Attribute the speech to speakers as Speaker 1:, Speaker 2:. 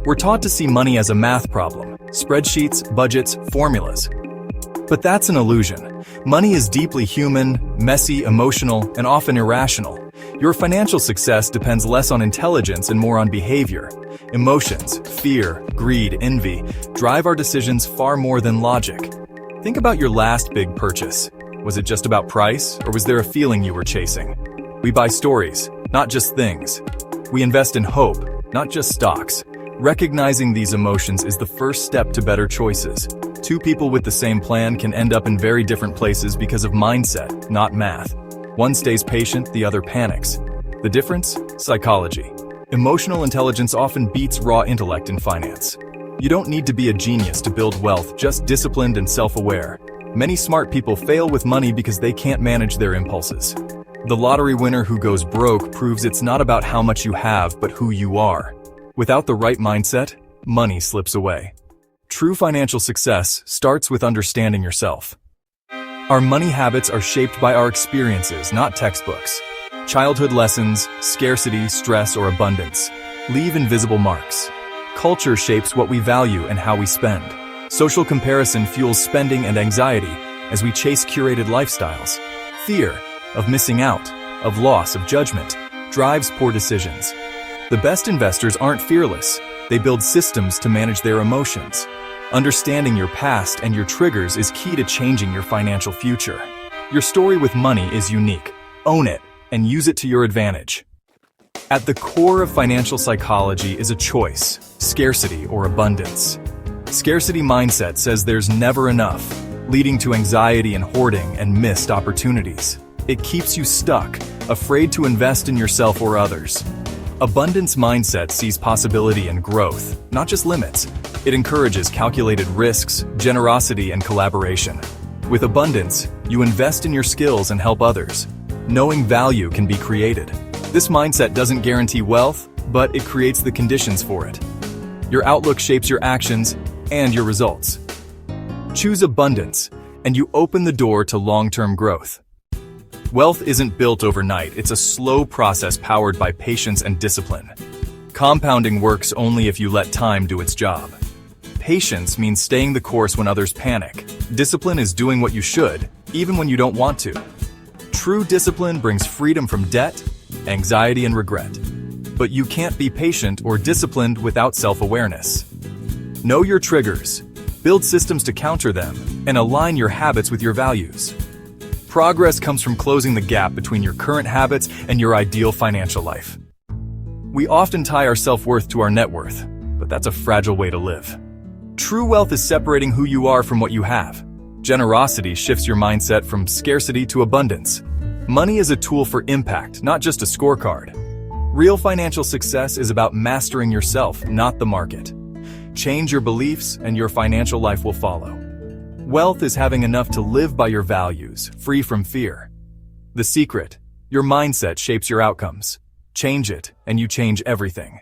Speaker 1: We're taught to see money as a math problem, spreadsheets, budgets, formulas. But that's an illusion. Money is deeply human, messy, emotional, and often irrational. Your financial success depends less on intelligence and more on behavior. Emotions, fear, greed, envy drive our decisions far more than logic. Think about your last big purchase. Was it just about price, or was there a feeling you were chasing? We buy stories, not just things. We invest in hope, not just stocks. Recognizing these emotions is the first step to better choices. Two people with the same plan can end up in very different places because of mindset, not math. One stays patient, the other panics. The difference? Psychology. Emotional intelligence often beats raw intellect in finance. You don't need to be a genius to build wealth, just disciplined and self-aware. Many smart people fail with money because they can't manage their impulses. The lottery winner who goes broke proves it's not about how much you have, but who you are. Without the right mindset, money slips away. True financial success starts with understanding yourself. Our money habits are shaped by our experiences, not textbooks. Childhood lessons, scarcity, stress, or abundance leave invisible marks. Culture shapes what we value and how we spend. Social comparison fuels spending and anxiety as we chase curated lifestyles. Fear of missing out, of loss, of judgment drives poor decisions. The best investors aren't fearless. They build systems to manage their emotions. Understanding your past and your triggers is key to changing your financial future. Your story with money is unique. Own it and use it to your advantage. At the core of financial psychology is a choice: scarcity or abundance. Scarcity mindset says there's never enough, leading to anxiety and hoarding and missed opportunities. It keeps you stuck, afraid to invest in yourself or others. Abundance mindset sees possibility and growth, not just limits. It encourages calculated risks, generosity, and collaboration. With abundance, you invest in your skills and help others. Knowing value can be created. This mindset doesn't guarantee wealth, but it creates the conditions for it. Your outlook shapes your actions and your results. Choose abundance, and you open the door to long-term growth. Wealth isn't built overnight. It's a slow process powered by patience and discipline. Compounding works only if you let time do its job. Patience means staying the course when others panic. Discipline is doing what you should, even when you don't want to. True discipline brings freedom from debt, anxiety, and regret. But you can't be patient or disciplined without self-awareness. Know your triggers, build systems to counter them, and align your habits with your values. Progress comes from closing the gap between your current habits and your ideal financial life. We often tie our self-worth to our net worth, but that's a fragile way to live. True wealth is separating who you are from what you have. Generosity shifts your mindset from scarcity to abundance. Money is a tool for impact, not just a scorecard. Real financial success is about mastering yourself, not the market. Change your beliefs, and your financial life will follow. Wealth is having enough to live by your values, free from fear. The secret: your mindset shapes your outcomes. Change it, and you change everything.